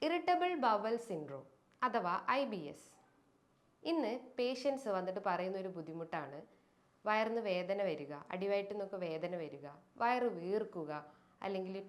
Irritable bowel syndrome അഥവാ IBS. ഇന്ന് patients വന്നിട്ട് പറയുന്ന ഒരു ബുദ്ധിമുട്ടാണ് വയറിന് വേദന വരിക, അടിവയറ്റിൽ നിന്നൊക്കെ വേദന വരിക, വയറ് വീർക്കുക, അല്ലെങ്കിൽ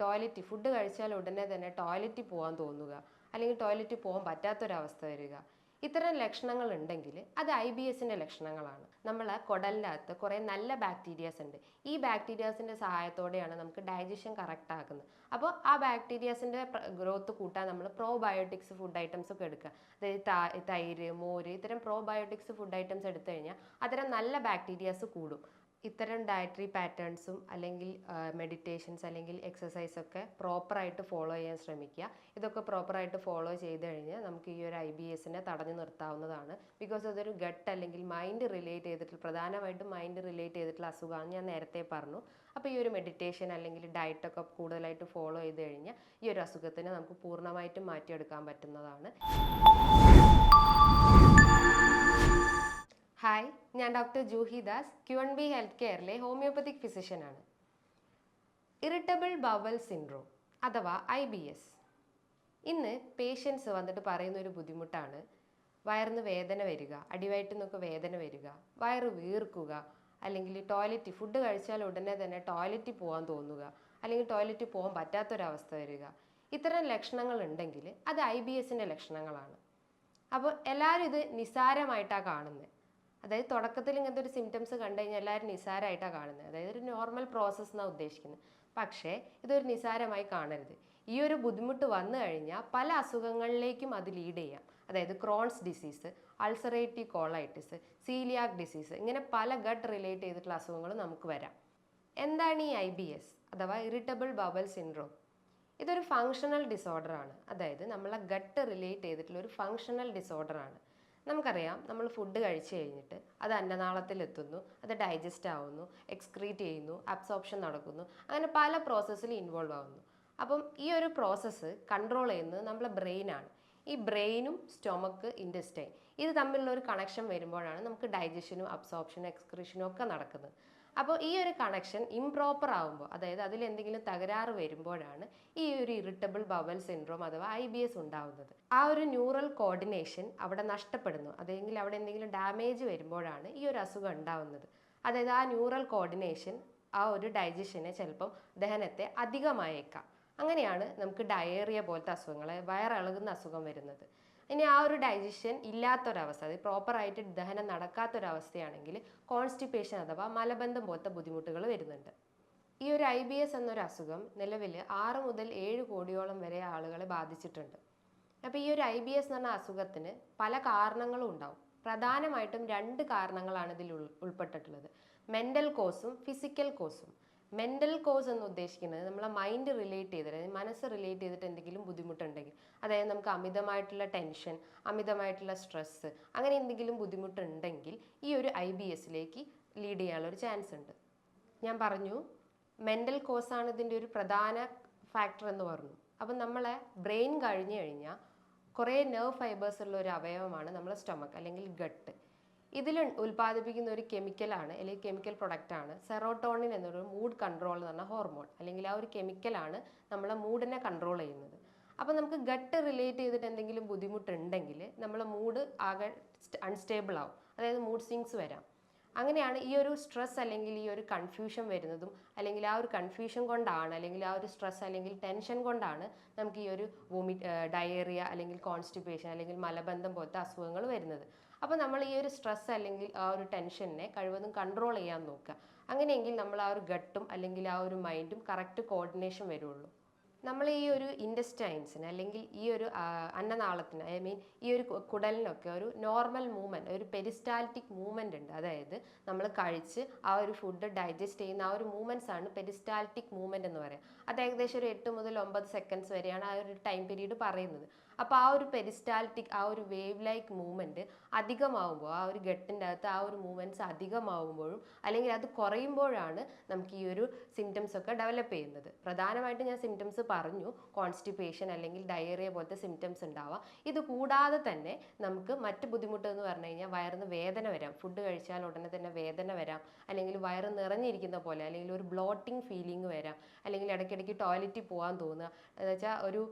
ഫുഡ് കഴിച്ചാൽ ഉടനെ തന്നെ ടോയ്ലറ്റിൽ പോകാൻ തോന്നുക, അല്ലെങ്കിൽ ടോയ്ലറ്റിൽ പോകാൻ പറ്റാത്തൊരവസ്ഥ വരിക. ഇത്തരം ലക്ഷണങ്ങൾ ഉണ്ടെങ്കിൽ അത് IBSന്റെ ലക്ഷണങ്ങളാണ്. നമ്മളെ കുടലിൻ്റെ അകത്ത് കുറേ നല്ല ബാക്ടീരിയാസ് ഉണ്ട്. ഈ ബാക്ടീരിയാസിൻ്റെ സഹായത്തോടെയാണ് നമുക്ക് ഡൈജഷൻ കറക്റ്റ് ആക്കുന്നത്. അപ്പോൾ ആ ബാക്ടീരിയാസിൻ്റെ ഗ്രോത്ത് കൂട്ടാൻ നമ്മൾ പ്രോബയോട്ടിക്സ് ഫുഡ് ഐറ്റംസ് ഒക്കെ എടുക്കുക. അതായത് തൈര്, മോര്, ഇത്തരം പ്രോബയോട്ടിക്സ് ഫുഡ് ഐറ്റംസ് എടുത്തു കഴിഞ്ഞാൽ അത്തരം നല്ല ബാക്ടീരിയാസ് കൂടും. ഇത്തരം ഡയറ്ററി പാറ്റേൺസും അല്ലെങ്കിൽ മെഡിറ്റേഷൻസ് അല്ലെങ്കിൽ എക്സസൈസ് ഒക്കെ പ്രോപ്പറായിട്ട് ഫോളോ ചെയ്യാൻ ശ്രമിക്കുക. ഇതൊക്കെ പ്രോപ്പറായിട്ട് ഫോളോ ചെയ്ത് കഴിഞ്ഞാൽ നമുക്ക് ഈ ഒരു IBSനെ തടഞ്ഞു നിർത്താവുന്നതാണ്. ബിക്കോസ് അതൊരു ഗട്ട് അല്ലെങ്കിൽ മൈൻഡ് റിലേറ്റ് ചെയ്തിട്ടുള്ള, പ്രധാനമായിട്ടും മൈൻഡ് റിലേറ്റ് ചെയ്തിട്ടുള്ള അസുഖമാണ് ഞാൻ നേരത്തെ പറഞ്ഞു. അപ്പോൾ ഈ ഒരു മെഡിറ്റേഷൻ അല്ലെങ്കിൽ ഡയറ്റൊക്കെ കൂടുതലായിട്ട് ഫോളോ ചെയ്ത് കഴിഞ്ഞാൽ ഈ ഒരു അസുഖത്തിനെ നമുക്ക് പൂർണ്ണമായിട്ടും മാറ്റിയെടുക്കാൻ പറ്റുന്നതാണ്. ഹായ്, ഞാൻ doctor Juhi Das, QNB health കെയറിലെ ഹോമിയോപ്പത്തിക് ഫിസിഷ്യനാണ്. ഇറിറ്റബിൾ ബവൽ സിൻഡ്രോം അഥവാ IBS. ഇന്ന് പേഷ്യൻസ് വന്നിട്ട് പറയുന്ന ഒരു ബുദ്ധിമുട്ടാണ് വയറിന് വേദന വരിക, അടിവയറ്റിൽ നിന്നൊക്കെ വേദന വരിക, വയറ് വീർക്കുക, അല്ലെങ്കിൽ ഫുഡ് കഴിച്ചാൽ ഉടനെ തന്നെ ടോയ്ലറ്റിൽ പോകാൻ തോന്നുക, അല്ലെങ്കിൽ ടോയ്ലറ്റിൽ പോകാൻ പറ്റാത്തൊരവസ്ഥ വരിക. ഇത്തരം ലക്ഷണങ്ങൾ ഉണ്ടെങ്കിൽ അത് IBSന്റെ ലക്ഷണങ്ങളാണ്. അപ്പോൾ എല്ലാവരും ഇത് നിസ്സാരമായിട്ടാണ് കാണുന്നത്. അതായത് തുടക്കത്തിൽ ഇങ്ങനത്തെ ഒരു സിംറ്റംസ് കണ്ടു കഴിഞ്ഞാൽ എല്ലാവരും നിസ്സാരമായിട്ടാണ് കാണുന്നത്. അതായത് ഒരു നോർമൽ പ്രോസസ്സ് എന്നാണ് ഉദ്ദേശിക്കുന്നത്. പക്ഷേ ഇതൊരു നിസ്സാരമായി കാണരുത്. ഈ ഒരു ബുദ്ധിമുട്ട് വന്നു കഴിഞ്ഞാൽ പല അസുഖങ്ങളിലേക്കും അത് ലീഡ് ചെയ്യാം. അതായത് Crohn's disease, ulcerative colitis, coeliac disease, ഇങ്ങനെ പല ഗട്ട് റിലേറ്റ് ചെയ്തിട്ടുള്ള അസുഖങ്ങൾ നമുക്ക് വരാം. എന്താണ് ഈ IBS അഥവാ ഇറിറ്റബിൾ ബവൽ സിൻഡ്രോം? ഇതൊരു ഫങ്ഷണൽ ഡിസോർഡറാണ്. അതായത് നമ്മളെ ഗട്ട് റിലേറ്റ് ചെയ്തിട്ടുള്ള ഒരു ഫങ്ഷണൽ ഡിസോർഡറാണ്. നമുക്കറിയാം, നമ്മൾ ഫുഡ് കഴിച്ചു കഴിഞ്ഞിട്ട് അത് അന്നനാളത്തിലെത്തുന്നു, അത് ഡൈജസ്റ്റ് ആവുന്നു, എക്സ്ക്രീറ്റ് ചെയ്യുന്നു, അബ്സോർപ്ഷൻ നടക്കുന്നു, അങ്ങനെ പല പ്രോസസ്സിൽ ഇൻവോൾവ് ആവുന്നു. അപ്പം ഈ ഒരു പ്രോസസ്സ് കൺട്രോൾ ചെയ്യുന്നത് നമ്മളെ ബ്രെയിനാണ്. ഈ ബ്രെയിനും സ്റ്റൊമക്ക്, ഇൻറ്റസ്റ്റൈൻ, ഇത് തമ്മിലുള്ള ഒരു കണക്ഷൻ വരുമ്പോഴാണ് നമുക്ക് ഡൈജഷനും അബ്സോർപ്ഷനും എക്സ്ക്രീഷനും ഒക്കെ നടക്കുന്നത്. അപ്പോൾ ഈ ഒരു കണക്ഷൻ ഇംപ്രോപ്പർ ആകുമ്പോൾ, അതായത് അതിൽ എന്തെങ്കിലും തകരാറ് വരുമ്പോഴാണ് ഈ ഒരു ഇറിറ്റബിൾ ബവൽ സിൻഡ്രോം അഥവാ IBS ഉണ്ടാവുന്നത്. ആ ഒരു ന്യൂറൽ കോർഡിനേഷൻ അവിടെ നഷ്ടപ്പെടുന്നു, അല്ലെങ്കിൽ അവിടെ എന്തെങ്കിലും ഡാമേജ് വരുമ്പോഴാണ് ഈ ഒരു അസുഖം ഉണ്ടാവുന്നത്. അതായത് ആ ന്യൂറൽ കോർഡിനേഷൻ ആ ഒരു ഡൈജഷനെ ചിലപ്പം ദഹനത്തെ അധികമായേക്കാം. അങ്ങനെയാണ് നമുക്ക് ഡയേറിയ പോലത്തെ അസുഖങ്ങൾ, വയറിളകുന്ന അസുഖം വരുന്നത്. ഇനി ആ ഒരു ഡൈജഷൻ ഇല്ലാത്തൊരവസ്ഥ, അത് പ്രോപ്പറായിട്ട് ദഹനം നടക്കാത്തൊരവസ്ഥയാണെങ്കിൽ കോൺസ്റ്റിപ്പേഷൻ അഥവാ മലബന്ധം പോലത്തെ ബുദ്ധിമുട്ടുകൾ വരുന്നുണ്ട്. ഈ ഒരു IBS എന്നൊരു അസുഖം നിലവിൽ 6 മുതൽ 7 കോടിയോളം വരെ ആളുകളെ ബാധിച്ചിട്ടുണ്ട്. അപ്പോൾ ഈ ഒരു IBS എന്ന് പറഞ്ഞ അസുഖത്തിന് പല കാരണങ്ങളും ഉണ്ടാവും. പ്രധാനമായിട്ടും 2 കാരണങ്ങളാണ് ഇതിൽ ഉൾപ്പെട്ടിട്ടുള്ളത്: മെൻ്റൽ കോസും ഫിസിക്കൽ കോസും. മെൻ്റൽ കോസ് എന്ന് ഉദ്ദേശിക്കുന്നത് നമ്മളെ മൈൻഡ് റിലേറ്റ് ചെയ്തിട്ട്, അതായത് മനസ്സ് റിലേറ്റ് ചെയ്തിട്ട് എന്തെങ്കിലും ബുദ്ധിമുട്ടുണ്ടെങ്കിൽ, അതായത് നമുക്ക് അമിതമായിട്ടുള്ള ടെൻഷൻ, അമിതമായിട്ടുള്ള സ്ട്രെസ്സ്, അങ്ങനെ എന്തെങ്കിലും ബുദ്ധിമുട്ടുണ്ടെങ്കിൽ ഈ ഒരു IBSലേക്ക് ലീഡ് ചെയ്യാനുള്ളൊരു ചാൻസ് ഉണ്ട്. ഞാൻ പറഞ്ഞു മെൻ്റൽ കോസാണ് ഇതിൻ്റെ ഒരു പ്രധാന ഫാക്ടർ എന്ന് പറഞ്ഞു. അപ്പം നമ്മളെ ബ്രെയിൻ കഴിഞ്ഞു കഴിഞ്ഞാൽ കുറേ നെർവ് ഫൈബേഴ്സ് ഉള്ള ഒരു അവയവമാണ് നമ്മളെ സ്റ്റൊമക്ക് അല്ലെങ്കിൽ ഗട്ട്. ഇതിൽ ഉൽപ്പാദിപ്പിക്കുന്ന ഒരു കെമിക്കലാണ്, അല്ലെങ്കിൽ കെമിക്കൽ പ്രൊഡക്റ്റാണ് സെറോട്ടോണിൻ എന്നൊരു മൂഡ് കൺട്രോൾ എന്ന് പറഞ്ഞ ഹോർമോൺ. അല്ലെങ്കിൽ ആ ഒരു കെമിക്കലാണ് നമ്മളെ മൂഡിനെ കൺട്രോൾ ചെയ്യുന്നത്. അപ്പോൾ നമുക്ക് ഗട്ട് റിലേറ്റ് ചെയ്തിട്ട് എന്തെങ്കിലും ബുദ്ധിമുട്ടുണ്ടെങ്കിൽ നമ്മളെ മൂഡ് ആകെ അൺസ്റ്റേബിൾ ആവും, അതായത് മൂഡ് സ്വിങ്സ് വരാം. അങ്ങനെയാണ് ഈ ഒരു സ്ട്രെസ് അല്ലെങ്കിൽ ഈ ഒരു കൺഫ്യൂഷൻ വരുന്നതും, അല്ലെങ്കിൽ ആ ഒരു കൺഫ്യൂഷൻ കൊണ്ടാണ്, അല്ലെങ്കിൽ ആ ഒരു സ്ട്രെസ് അല്ലെങ്കിൽ ടെൻഷൻ കൊണ്ടാണ് നമുക്ക് ഈ ഒരു ഡയേറിയ അല്ലെങ്കിൽ കോൺസ്റ്റിപ്പേഷൻ അല്ലെങ്കിൽ മലബന്ധം പോലത്തെ അസുഖങ്ങൾ വരുന്നത്. അപ്പോൾ നമ്മൾ ഈ ഒരു സ്ട്രെസ് അല്ലെങ്കിൽ ആ ഒരു ടെൻഷനെ കഴിവതും കൺട്രോൾ ചെയ്യാൻ നോക്കുക. അങ്ങനെയെങ്കിൽ നമ്മൾ ആ ഒരു ഗട്ടും അല്ലെങ്കിൽ ആ ഒരു മൈൻഡും കറക്റ്റ് കോർഡിനേഷൻ വരുള്ളൂ. നമ്മൾ ഈ ഒരു ഇൻറ്റസ്റ്റൈൻസിന് അല്ലെങ്കിൽ ഈ ഒരു അന്നനാളത്തിന്, ഈ ഒരു കുടലിനൊക്കെ ഒരു നോർമൽ മൂവ്മെൻറ്റ്, ഒരു പെരിസ്റ്റാൽറ്റിക് മൂവ്മെൻറ്റ് ഉണ്ട്. അതായത് നമ്മൾ കഴിച്ച് ആ ഒരു ഫുഡ് ഡൈജസ്റ്റ് ചെയ്യുന്ന ആ ഒരു മൂവ്മെൻറ്റ്സ് ആണ് പെരിസ്റ്റാൽറ്റിക് മൂവ്മെൻറ്റ് എന്ന് പറയുക. അത് ഏകദേശം ഒരു 8 മുതൽ 9 സെക്കൻഡ്സ് വരെയാണ് ആ ഒരു ടൈം പീരീഡ് പറയുന്നത്. അപ്പോൾ ആ ഒരു പെരിസ്റ്റാൽറ്റിക്, ആ ഒരു വേവ് ലൈക്ക് മൂവ്മെൻറ്റ് അധികമാവുമ്പോൾ, ആ ഒരു ഗട്ടിൻ്റെ അകത്ത് ആ ഒരു മൂവ്മെൻറ്റ്സ് അധികമാവുമ്പോഴും അല്ലെങ്കിൽ അത് കുറയുമ്പോഴാണ് നമുക്ക് ഈ ഒരു സിംറ്റംസ് ഒക്കെ ഡെവലപ്പ് ചെയ്യുന്നത്. പ്രധാനമായിട്ടും ഞാൻ സിംറ്റംസ് പറഞ്ഞു, കോൺസ്റ്റിപ്പേഷൻ അല്ലെങ്കിൽ ഡയേറിയ പോലത്തെ സിംറ്റംസ് ഉണ്ടാവാം. ഇത് കൂടാതെ തന്നെ നമുക്ക് മറ്റ് ബുദ്ധിമുട്ട് എന്ന് പറഞ്ഞു കഴിഞ്ഞാൽ വയറിന് വേദന വരാം, ഫുഡ് കഴിച്ചാൽ ഉടനെ തന്നെ വേദന വരാം, അല്ലെങ്കിൽ വയറ് നിറഞ്ഞിരിക്കുന്ന പോലെ, അല്ലെങ്കിൽ ഒരു ബ്ലോട്ടിംഗ് ഫീലിംഗ് വരാം, അല്ലെങ്കിൽ ഇടയ്ക്കിടയ്ക്ക് ടോയ്ലറ്റിൽ പോകാൻ തോന്നുക, എന്ന് വെച്ചാൽ ഒരു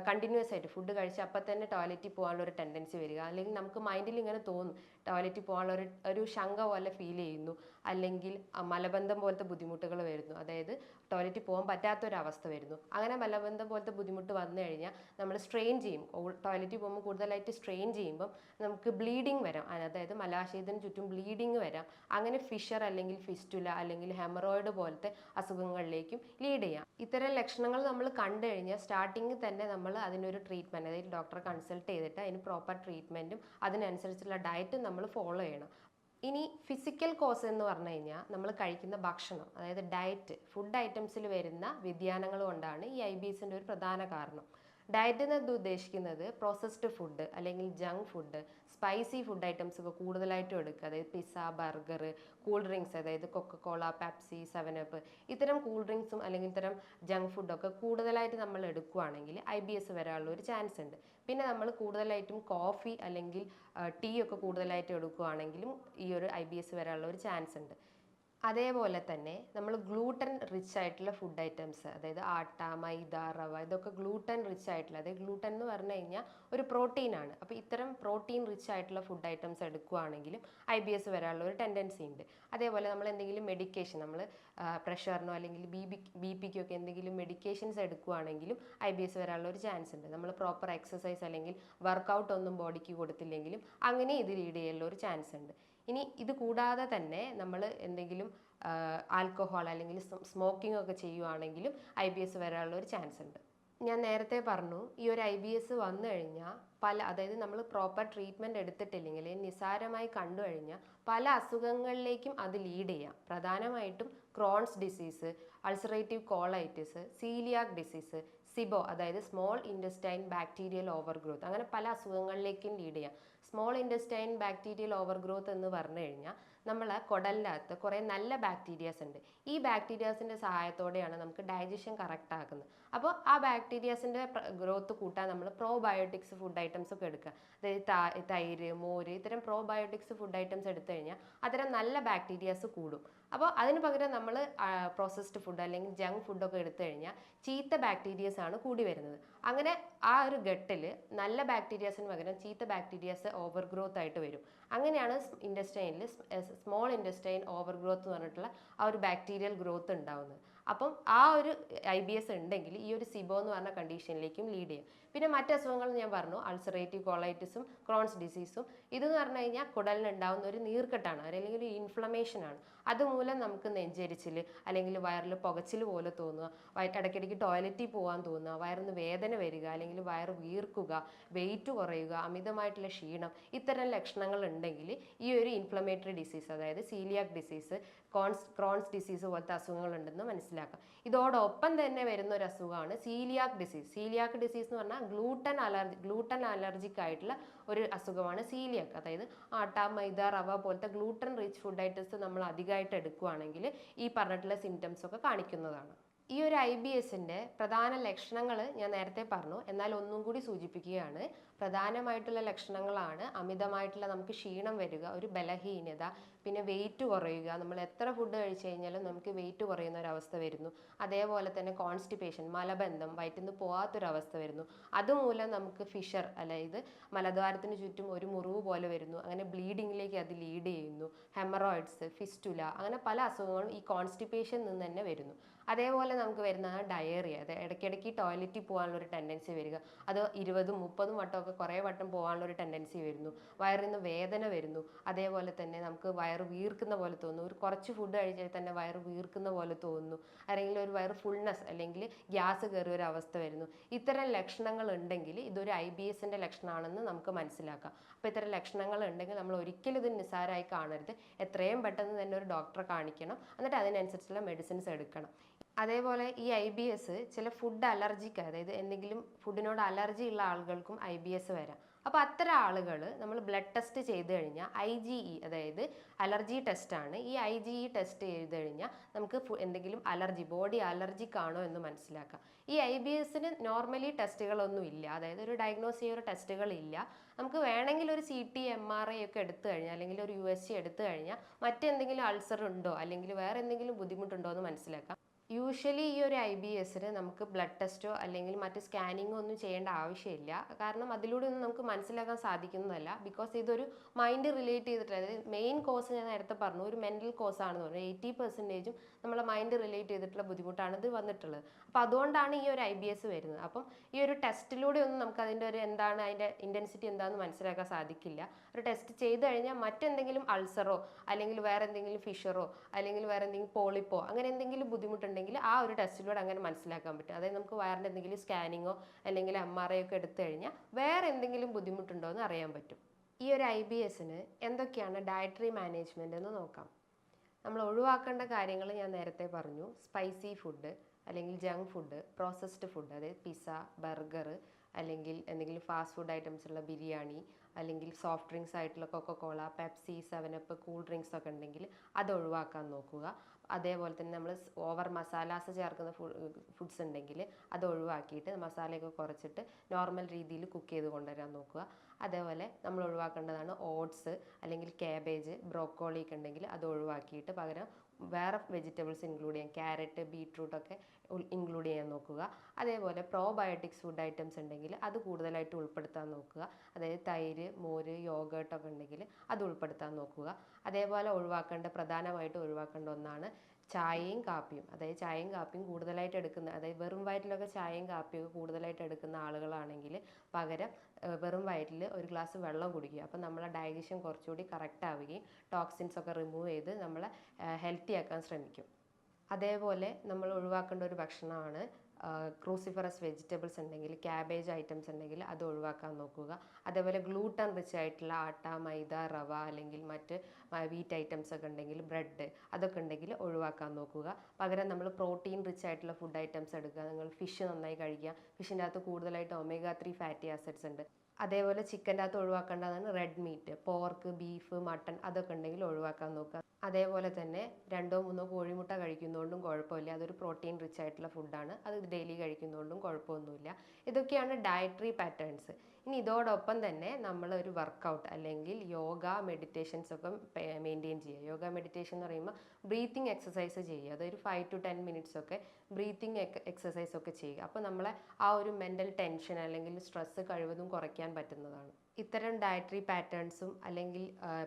കണ്ടിന്യൂസ് ആയിട്ട് ഫുഡ് കഴിച്ച് അപ്പം തന്നെ ടോയ്ലറ്റിൽ പോകാനുള്ള ഒരു ടെൻഡൻസി വരിക, അല്ലെങ്കിൽ നമുക്ക് മൈൻഡിൽ ഇങ്ങനെ തോന്നും ടോയ്ലറ്റിൽ പോകാനുള്ള ഒരു ശങ്ക പോലെ ഫീൽ ചെയ്യുന്നു, അല്ലെങ്കിൽ മലബന്ധം പോലത്തെ ബുദ്ധിമുട്ടുകൾ വരുന്നു, അതായത് ടോയ്ലറ്റിൽ പോകാൻ പറ്റാത്തൊരവസ്ഥ വരുന്നു. അങ്ങനെ മലബന്ധം പോലത്തെ ബുദ്ധിമുട്ട് വന്നു കഴിഞ്ഞാൽ നമ്മൾ സ്ട്രെയിൻ ചെയ്യും, ടോയ്ലറ്റിൽ പോകുമ്പോൾ കൂടുതലായിട്ട് സ്ട്രെയിൻ ചെയ്യുമ്പം നമുക്ക് ബ്ലീഡിങ് വരാം, അതായത് മലാശയത്തിന് ചുറ്റും ബ്ലീഡിങ് വരാം. അങ്ങനെ ഫിഷർ അല്ലെങ്കിൽ ഫിസ്റ്റുല അല്ലെങ്കിൽ ഹെമറോയിഡ് പോലത്തെ അസുഖങ്ങളിലേക്കും ലീഡ് ചെയ്യാം. ഇത്തരം ലക്ഷണങ്ങൾ നമ്മൾ കണ്ടു കഴിഞ്ഞാൽ സ്റ്റാർട്ടിങ്ങിൽ തന്നെ നമ്മൾ അതിനൊരു ട്രീറ്റ്മെൻറ്റ്, അതായത് ഡോക്ടറെ കൺസൾട്ട് ചെയ്തിട്ട് അതിന് പ്രോപ്പർ ട്രീറ്റ്മെൻറ്റും അതിനനുസരിച്ചുള്ള ഡയറ്റും നമ്മൾ ഫോളോ ചെയ്യണം. ഇനി ഫിസിക്കൽ കോസ് എന്ന് പറഞ്ഞു കഴിഞ്ഞാൽ നമ്മൾ കഴിക്കുന്ന ഭക്ഷണം, അതായത് ഡയറ്റ്, ഫുഡ് ഐറ്റംസിൽ വരുന്ന വ്യതിയാനങ്ങൾ കൊണ്ടാണ് ഈ IBSൻ്റെ ഒരു പ്രധാന കാരണം. ഡയറ്റ് എന്ന് ഉദ്ദേശിക്കുന്നത് പ്രോസസ്ഡ് ഫുഡ് അല്ലെങ്കിൽ junk food, spicy food items ഒക്കെ കൂടുതലായിട്ടും എടുക്കുക, അതായത് പിസ്സ, ബർഗർ, കൂൾ ഡ്രിങ്ക്സ്, അതായത് കൊക്കക്കോള, പെപ്സി, 7up, ഇത്തരം കൂൾ ഡ്രിങ്ക്സും അല്ലെങ്കിൽ ഇത്തരം ജങ്ക് ഫുഡൊക്കെ കൂടുതലായിട്ട് നമ്മൾ എടുക്കുകയാണെങ്കിൽ IBS വരാനുള്ള ഒരു ചാൻസ് ഉണ്ട്. പിന്നെ നമ്മൾ കൂടുതലായിട്ടും കോഫി അല്ലെങ്കിൽ ടീ ഒക്കെ കൂടുതലായിട്ട് എടുക്കുകയാണെങ്കിലും ഈ ഒരു IBS വരാനുള്ള ഒരു ചാൻസ് ഉണ്ട്. അതേപോലെ തന്നെ നമ്മൾ ഗ്ലൂട്ടൻ റിച്ച് ആയിട്ടുള്ള ഫുഡ് ഐറ്റംസ്, അതായത് ആട്ട, മൈദ, റവ, ഇതൊക്കെ ഗ്ലൂട്ടൻ റിച്ച് ആയിട്ടുള്ള, അതായത് ഗ്ലൂട്ടൻ എന്ന് പറഞ്ഞു കഴിഞ്ഞാൽ ഒരു പ്രോട്ടീനാണ്. അപ്പോൾ ഇത്തരം പ്രോട്ടീൻ റിച്ച് ആയിട്ടുള്ള ഫുഡ് ഐറ്റംസ് എടുക്കുകയാണെങ്കിലും IBS വരാനുള്ള ഒരു ടെൻഡൻസി ഉണ്ട്. അതേപോലെ നമ്മൾ എന്തെങ്കിലും മെഡിക്കേഷൻ, നമ്മൾ പ്രഷറിനോ അല്ലെങ്കിൽ BP-ക്കോ ഒക്കെ എന്തെങ്കിലും മെഡിക്കേഷൻസ് എടുക്കുകയാണെങ്കിലും IBS വരാനുള്ള ഒരു ചാൻസ് ഉണ്ട്. നമ്മൾ പ്രോപ്പർ എക്സസൈസ് അല്ലെങ്കിൽ വർക്കൗട്ട് ഒന്നും ബോഡിക്ക് കൊടുത്തില്ലെങ്കിലും അങ്ങനെ ഇത് ലീഡ് ചെയ്യാനുള്ള ഒരു ചാൻസ് ഉണ്ട്. ഇനി ഇത് കൂടാതെ തന്നെ നമ്മൾ എന്തെങ്കിലും ആൽക്കഹോൾ അല്ലെങ്കിൽ സ്മോക്കിംഗ് ഒക്കെ ചെയ്യുവാണെങ്കിലും IBS വരാനുള്ള ഒരു ചാൻസ് ഉണ്ട്. ഞാൻ നേരത്തെ പറഞ്ഞു, ഈ ഒരു IBS വന്നു കഴിഞ്ഞാൽ അതായത് നമ്മൾ പ്രോപ്പർ ട്രീറ്റ്മെൻറ്റ് എടുത്തിട്ടില്ലെങ്കിൽ, നിസ്സാരമായി കണ്ടു കഴിഞ്ഞാൽ പല അസുഖങ്ങളിലേക്കും അത് ലീഡ് ചെയ്യാം. പ്രധാനമായിട്ടും Crohn's disease, ulcerative colitis, coeliac disease, SIBO, അതായത് small intestine bacterial over growth, അങ്ങനെ പല അസുഖങ്ങളിലേക്കും ലീഡ് ചെയ്യാം. Small intestine bacterial over growth എന്ന് പറഞ്ഞു കഴിഞ്ഞാൽ നമ്മളെ കുടലിൻ്റെ അകത്ത് കുറേ നല്ല ബാക്ടീരിയാസ് ഉണ്ട്. ഈ ബാക്ടീരിയാസിൻ്റെ സഹായത്തോടെയാണ് നമുക്ക് ഡൈജഷൻ കറക്റ്റ് ആക്കുന്നത്. അപ്പോൾ ആ ബാക്ടീരിയാസിൻ്റെ ഗ്രോത്ത് കൂട്ടാൻ നമ്മൾ പ്രോബയോട്ടിക്സ് ഫുഡ് ഐറ്റംസ് ഒക്കെ എടുക്കുക, അതായത് തൈര്, മോര്, ഇത്തരം പ്രോബയോട്ടിക്സ് ഫുഡ് ഐറ്റംസ് എടുത്തു കഴിഞ്ഞാൽ അത്തരം നല്ല ബാക്ടീരിയാസ് കൂടും. അപ്പോൾ അതിന് പകരം നമ്മൾ പ്രോസസ്ഡ് ഫുഡ് അല്ലെങ്കിൽ ജങ്ക് ഫുഡൊക്കെ എടുത്തു കഴിഞ്ഞാൽ ചീത്ത ബാക്ടീരിയസ് ആണ് കൂടി വരുന്നത്. അങ്ങനെ ആ ഒരു ഘട്ടിൽ നല്ല ബാക്ടീരിയാസിന് പകരം ചീത്ത ബാക്ടീരിയാസ് ഓവർ ഗ്രോത്ത് ആയിട്ട് വരും. അങ്ങനെയാണ് ഇൻറ്റസ്റ്റൈനിൽ സ്മോൾ ഇൻറ്റസ്റ്റൈൻ ഓവർ ഗ്രോത്ത് എന്ന് പറഞ്ഞിട്ടുള്ള ആ ഒരു ബാക്ടീരിയൽ ഗ്രോത്ത് ഉണ്ടാവുന്നത്. അപ്പം ആ ഒരു IBS ഉണ്ടെങ്കിൽ ഈ ഒരു സിബോ എന്ന് പറഞ്ഞ കണ്ടീഷനിലേക്കും ലീഡ് ചെയ്യും. പിന്നെ മറ്റ് അസുഖങ്ങൾ ഞാൻ പറഞ്ഞു, അൾസറേറ്റീവ് കോളൈറ്റിസും ക്രോൺസ് ഡിസീസും. ഇതെന്ന് പറഞ്ഞു കഴിഞ്ഞാൽ കുടലിനുണ്ടാവുന്ന ഒരു നീർക്കെട്ടാണ്, അല്ലെങ്കിൽ ഒരു ഇൻഫ്ലമേഷനാണ്. അതുമൂലം നമുക്ക് നെഞ്ചരിച്ചിൽ അല്ലെങ്കിൽ വയറിൽ പുകച്ചിൽ പോലെ തോന്നുക, ഇടയ്ക്കിടയ്ക്ക് ടോയ്ലറ്റിൽ പോകാൻ തോന്നുക, വയറിന് വേദന വരിക, അല്ലെങ്കിൽ വയറ് വീർക്കുക, വെയിറ്റ് കുറയുക, അമിതമായിട്ടുള്ള ക്ഷീണം, ഇത്തരം ലക്ഷണങ്ങൾ ഉണ്ടെങ്കിൽ ഈ ഒരു ഇൻഫ്ലമേറ്ററി ഡിസീസ്, അതായത് സീലിയാക് ഡിസീസ്, ക്രോൺസ് ഡിസീസ് പോലത്തെ അസുഖങ്ങളുണ്ടെന്ന് മനസ്സിലാക്കാം. ഇതോടൊപ്പം തന്നെ വരുന്ന ഒരു അസുഖമാണ് സീലിയാക് ഡിസീസ്. സീലിയാക് ഡിസീസ് എന്ന് പറഞ്ഞാൽ ഗ്ലൂട്ടൻ അലർജിക് ആയിട്ടുള്ള ഒരു അസുഖമാണ് സീലിയാക്. അതായത് ആട്ട, മൈദ, റവ പോലത്തെ ഗ്ലൂട്ടൻ റിച്ച് ഫുഡ് ഐറ്റംസ് നമ്മൾ അധികമായിട്ട് എടുക്കുകയാണെങ്കിൽ ഈ പറഞ്ഞിട്ടുള്ള സിംറ്റംസ് ഒക്കെ കാണിക്കുന്നതാണ്. ഈ ഒരു IBSൻ്റെ പ്രധാന ലക്ഷണങ്ങൾ ഞാൻ നേരത്തെ പറഞ്ഞു, എന്നാൽ ഒന്നും കൂടി സൂചിപ്പിക്കുകയാണ്. പ്രധാനമായിട്ടുള്ള ലക്ഷണങ്ങളാണ് അമിതമായിട്ടുള്ള നമുക്ക് ക്ഷീണം വരിക, ഒരു ബലഹീനത, പിന്നെ വെയിറ്റ് കുറയുക. നമ്മൾ എത്ര ഫുഡ് കഴിച്ചു കഴിഞ്ഞാലും നമുക്ക് വെയിറ്റ് കുറയുന്ന ഒരവസ്ഥ വരുന്നു. അതേപോലെ തന്നെ കോൺസ്റ്റിപ്പേഷൻ, മലബന്ധം, വയറ്റിൽ നിന്ന് പോകാത്തൊരവസ്ഥ വരുന്നു. അതുമൂലം നമുക്ക് ഫിഷർ, അതായത് മലദ്വാരത്തിന് ചുറ്റും ഒരു മുറിവ് പോലെ വരുന്നു. അങ്ങനെ ബ്ലീഡിങ്ങിലേക്ക് അത് ലീഡ് ചെയ്യുന്നു. ഹെമറോയിഡ്സ്, ഫിസ്റ്റുല, അങ്ങനെ പല അസുഖങ്ങളും ഈ കോൺസ്റ്റിപ്പേഷൻ നിന്ന് തന്നെ വരുന്നു. അതേപോലെ നമുക്ക് വരുന്നതാണ് ഡയേറിയ, അത് ഇടയ്ക്കിടയ്ക്ക് ടോയ്ലറ്റിൽ പോകാനുള്ള ഒരു ടെൻഡൻസി വരിക. അത് 20-30 വട്ടമൊക്കെ കുറേ വട്ടം പോകാനുള്ള ഒരു ടെൻഡൻസി വരുന്നു. വയറിൽ നിന്ന് വേദന വരുന്നു. അതേപോലെ തന്നെ നമുക്ക് വയറ് വീർക്കുന്ന പോലെ തോന്നുന്നു. ഒരു കുറച്ച് ഫുഡ് കഴിച്ചാൽ തന്നെ വയറ് വീർക്കുന്ന പോലെ തോന്നുന്നു. അല്ലെങ്കിൽ ഒരു വയറ് ഫുൾനെസ് അല്ലെങ്കിൽ ഗ്യാസ് കയറിയ ഒരു അവസ്ഥ വരുന്നു. ഇത്തരം ലക്ഷണങ്ങൾ ഉണ്ടെങ്കിൽ ഇതൊരു IBSൻ്റെ ലക്ഷണമാണെന്ന് നമുക്ക് മനസ്സിലാക്കാം. അപ്പോൾ ഇത്തരം ലക്ഷണങ്ങൾ ഉണ്ടെങ്കിൽ നമ്മൾ ഒരിക്കലും ഇത് നിസ്സാരമായി കാണരുത്. എത്രയും പെട്ടെന്ന് തന്നെ ഒരു ഡോക്ടറെ കാണിക്കണം. എന്നിട്ട് അതിനനുസരിച്ചുള്ള മെഡിസിൻസ് എടുക്കണം. അതേപോലെ ഈ IBS ചില ഫുഡ് അലർജിക്ക്, അതായത് എന്തെങ്കിലും ഫുഡിനോട് അലർജി ഉള്ള ആളുകൾക്കും IBS വരാം. അപ്പോൾ അത്തരം ആളുകൾ നമ്മൾ ബ്ലഡ് ടെസ്റ്റ് ചെയ്ത് കഴിഞ്ഞാൽ IgE, അതായത് അലർജി ടെസ്റ്റാണ്. ഈ IgE ടെസ്റ്റ് ചെയ്ത് കഴിഞ്ഞാൽ നമുക്ക് എന്തെങ്കിലും ബോഡി അലർജിക് ആണോ എന്ന് മനസ്സിലാക്കാം. ഈ IBSന് നോർമലി ടെസ്റ്റുകളൊന്നും ഇല്ല, അതായത് ഒരു ഡയഗ്നോസ് ചെയ്യുന്ന ടെസ്റ്റുകളില്ല. നമുക്ക് വേണമെങ്കിൽ ഒരു CT, MRI ഒക്കെ എടുത്തു കഴിഞ്ഞാൽ, അല്ലെങ്കിൽ ഒരു USG എടുത്തു കഴിഞ്ഞാൽ മറ്റെന്തെങ്കിലും അൾസർ ഉണ്ടോ അല്ലെങ്കിൽ വേറെ എന്തെങ്കിലും ബുദ്ധിമുട്ടുണ്ടോ എന്ന് മനസ്സിലാക്കാം. യൂഷ്വലി ഈ ഒരു IBSന് നമുക്ക് ബ്ലഡ് ടെസ്റ്റോ അല്ലെങ്കിൽ മറ്റ് സ്കാനിങ്ങോ ഒന്നും ചെയ്യേണ്ട ആവശ്യമില്ല. കാരണം അതിലൂടെ ഒന്നും നമുക്ക് മനസ്സിലാക്കാൻ സാധിക്കുന്നതല്ല. ബിക്കോസ് ഇതൊരു മൈൻഡ് റിലേറ്റ് ചെയ്തിട്ട്, അതായത് മെയിൻ കോസ് ഞാൻ നേരത്തെ പറഞ്ഞു ഒരു മെൻ്റൽ കോസ് ആണെന്ന് പറഞ്ഞു. 80% നമ്മളെ മൈൻഡ് റിലേറ്റ് ചെയ്തിട്ടുള്ള ബുദ്ധിമുട്ടാണ് ഇത് വന്നിട്ടുള്ളത്. അപ്പോൾ അതുകൊണ്ടാണ് ഈ ഒരു IBS വരുന്നത്. അപ്പം ഈ ഒരു ടെസ്റ്റിലൂടെ ഒന്നും നമുക്ക് അതിൻ്റെ ഒരു എന്താണ് അതിൻ്റെ ഇൻറ്റൻസിറ്റി എന്താണെന്ന് മനസ്സിലാക്കാൻ സാധിക്കില്ല. ഒരു ടെസ്റ്റ് ചെയ്ത് കഴിഞ്ഞാൽ മറ്റെന്തെങ്കിലും അൾസറോ അല്ലെങ്കിൽ വേറെ എന്തെങ്കിലും ഫിഷറോ അല്ലെങ്കിൽ വേറെ എന്തെങ്കിലും പോളിപ്പോ അങ്ങനെ എന്തെങ്കിലും ബുദ്ധിമുട്ടുണ്ടെങ്കിൽ ആ ഒരു ടെസ്റ്റിലൂടെ അങ്ങനെ മനസ്സിലാക്കാൻ പറ്റും. അതായത് നമുക്ക് വയറിൻ്റെ എന്തെങ്കിലും സ്കാനിങ്ങോ അല്ലെങ്കിൽ MRI ഒക്കെ എടുത്തു കഴിഞ്ഞാൽ വേറെ എന്തെങ്കിലും ബുദ്ധിമുട്ടുണ്ടോ എന്ന് അറിയാൻ പറ്റും. ഈ ഒരു IBSന് എന്തൊക്കെയാണ് ഡയറ്ററി മാനേജ്മെൻറ്റ് എന്ന് നോക്കാം. നമ്മൾ ഒഴിവാക്കേണ്ട കാര്യങ്ങൾ ഞാൻ നേരത്തെ പറഞ്ഞു. സ്പൈസി ഫുഡ് അല്ലെങ്കിൽ ജങ്ക് ഫുഡ്, പ്രോസസ്ഡ് ഫുഡ്, അതായത് പിസ്സ, ബർഗർ അല്ലെങ്കിൽ എന്തെങ്കിലും ഫാസ്റ്റ് ഫുഡ് ഐറ്റംസ് ഉള്ള ബിരിയാണി അല്ലെങ്കിൽ സോഫ്റ്റ് ഡ്രിങ്ക്സ് ആയിട്ടുള്ള Coca Cola, Pepsi, 7up cool drinks ഒക്കെ ഉണ്ടെങ്കിൽ അത് ഒഴിവാക്കാൻ നോക്കുക. അതേപോലെ തന്നെ നമ്മൾ ഓവർ മസാലാസ് ചേർക്കുന്ന ഫുഡ്സ് ഉണ്ടെങ്കിൽ അത് ഒഴിവാക്കിയിട്ട് മസാലയൊക്കെ കുറച്ചിട്ട് നോർമൽ രീതിയിൽ കുക്ക് ചെയ്ത് കൊണ്ടുവരാൻ നോക്കുക. അതേപോലെ നമ്മൾ ഒഴിവാക്കേണ്ടതാണ് ഓട്സ് അല്ലെങ്കിൽ കാബേജ്, ബ്രോക്കോളി ഒക്കെ ഉണ്ടെങ്കിൽ അത് ഒഴിവാക്കിയിട്ട് പകരം വേറെ വെജിറ്റബിൾസ് ഇൻക്ലൂഡ് ചെയ്യാം. ക്യാരറ്റ്, ബീട്രൂട്ടൊക്കെ ഇൻക്ലൂഡ് ചെയ്യാൻ നോക്കുക. അതേപോലെ പ്രോബയോട്ടിക്സ് ഫുഡ് ഐറ്റംസ് ഉണ്ടെങ്കിൽ അത് കൂടുതലായിട്ട് ഉൾപ്പെടുത്താൻ നോക്കുക. അതായത് തൈര്, മോര്, യോഗേർട്ടൊക്കെ ഉണ്ടെങ്കിൽ അത് ഉൾപ്പെടുത്താൻ നോക്കുക. അതേപോലെ പ്രധാനമായിട്ട് ഒഴിവാക്കേണ്ട ഒന്നാണ് ചായയും കാപ്പിയും. അതായത് ചായയും കാപ്പിയും കൂടുതലായിട്ട് എടുക്കുന്ന, അതായത് വെറും വയറ്റിലൊക്കെ ചായയും കാപ്പിയും കൂടുതലായിട്ട് എടുക്കുന്ന ആളുകളാണെങ്കിൽ പകരം വെറും വയറ്റിൽ ഒരു ഗ്ലാസ് വെള്ളം കുടിക്കുക. അപ്പം നമ്മളെ ഡൈജഷൻ കുറച്ചുകൂടി കറക്റ്റ് ആവുകയും ടോക്സിൻസ് ഒക്കെ റിമൂവ് ചെയ്ത് നമ്മളെ ഹെൽത്തി ആക്കാൻ ശ്രമിക്കും. അതേപോലെ നമ്മൾ ഒഴിവാക്കേണ്ട ഒരു ഭക്ഷണമാണ് ക്രൂസിഫറസ് വെജിറ്റബിൾസ് ഉണ്ടെങ്കിൽ, ക്യാബേജ് ഐറ്റംസ് ഉണ്ടെങ്കിൽ അത് ഒഴിവാക്കാൻ നോക്കുക. അതേപോലെ ഗ്ലൂട്ടൻ റിച്ച് ആയിട്ടുള്ള ആട്ട, മൈദ, റവ അല്ലെങ്കിൽ മറ്റ് വീറ്റ് ഐറ്റംസ് ഒക്കെ ഉണ്ടെങ്കിൽ, ബ്രെഡ് അതൊക്കെ ഉണ്ടെങ്കിൽ ഒഴിവാക്കാൻ നോക്കുക. പകരം നമ്മൾ പ്രോട്ടീൻ റിച്ച് ആയിട്ടുള്ള ഫുഡ് ഐറ്റംസ് എടുക്കുക. നിങ്ങൾ ഫിഷ് നന്നായി കഴിക്കുക. ഫിഷിൻ്റെ അകത്ത് കൂടുതലായിട്ട് omega-3 ഫാറ്റി ആസിഡ്സ് ഉണ്ട്. അതേപോലെ ചിക്കൻ്റെ അകത്ത് ഒഴിവാക്കേണ്ടതാണ് red meat, pork, beef, mutton അതൊക്കെ ഉണ്ടെങ്കിൽ ഒഴിവാക്കാൻ നോക്കുക. അതേപോലെ തന്നെ 2-3 കോഴിമുട്ട കഴിക്കുന്നതുകൊണ്ടും കുഴപ്പമില്ല. അതൊരു പ്രോട്ടീൻ റിച്ച് ആയിട്ടുള്ള ഫുഡാണ്. അത് ഡെയിലി കഴിക്കുന്നതുകൊണ്ടും കുഴപ്പമൊന്നുമില്ല. ഇതൊക്കെയാണ് ഡയറ്ററി പാറ്റേൺസ്. ഇനി ഇതോടൊപ്പം തന്നെ നമ്മൾ ഒരു വർക്കൗട്ട് അല്ലെങ്കിൽ യോഗ, മെഡിറ്റേഷൻസ് ഒക്കെ മെയിൻറ്റെയിൻ ചെയ്യുക. യോഗ, മെഡിറ്റേഷൻ എന്ന് പറയുമ്പോൾ ബ്രീത്തിങ് എക്സസൈസ് ചെയ്യുക. അതൊരു 5 to 10 മിനിറ്റ്സ് ഒക്കെ ബ്രീത്തിങ് എക്സസൈസ് ഒക്കെ ചെയ്യുക. അപ്പോൾ നമ്മളെ ആ ഒരു മെൻ്റൽ ടെൻഷൻ അല്ലെങ്കിൽ സ്ട്രെസ്സ് കഴിവതും കുറയ്ക്കാൻ പറ്റുന്നതാണ്. ഇത്തരം ഡയറ്ററി പാറ്റേൺസും അല്ലെങ്കിൽ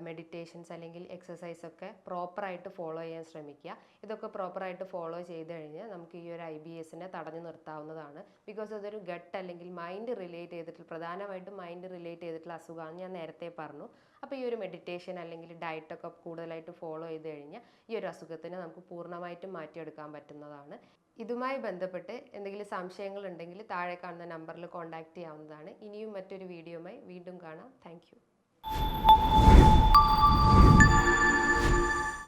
മെഡിറ്റേഷൻസ് അല്ലെങ്കിൽ എക്സസൈസ് ഒക്കെ പ്രോപ്പറായിട്ട് ഫോളോ ചെയ്യാൻ ശ്രമിക്കുക. ഇതൊക്കെ പ്രോപ്പറായിട്ട് ഫോളോ ചെയ്ത് കഴിഞ്ഞാൽ നമുക്ക് ഈ ഒരു IBSനെ തടഞ്ഞു നിർത്താവുന്നതാണ്. ബിക്കോസ് അതൊരു ഗട്ട് അല്ലെങ്കിൽ മൈൻഡ് റിലേറ്റ് ചെയ്തിട്ടുള്ള, പ്രധാനമായിട്ടും മൈൻഡ് റിലേറ്റ് ചെയ്തിട്ടുള്ള അസുഖമാണ് ഞാൻ നേരത്തെ പറഞ്ഞു. അപ്പോൾ ഈ ഒരു മെഡിറ്റേഷൻ അല്ലെങ്കിൽ ഡയറ്റൊക്കെ കൂടുതലായിട്ട് ഫോളോ ചെയ്ത് കഴിഞ്ഞാൽ ഈ ഒരു അസുഖത്തിനെ നമുക്ക് പൂർണ്ണമായിട്ടും മാറ്റിയെടുക്കാൻ പറ്റുന്നതാണ്. ഇതുമായി ബന്ധപ്പെട്ട് എന്തെങ്കിലും സംശയങ്ങൾ ഉണ്ടെങ്കിൽ താഴെ കാണുന്ന നമ്പറിൽ കോൺടാക്റ്റ് ചെയ്യാവുന്നതാണ്. ഇനിയും മറ്റൊരു വീഡിയോയുമായി വീണ്ടും കാണാം. താങ്ക്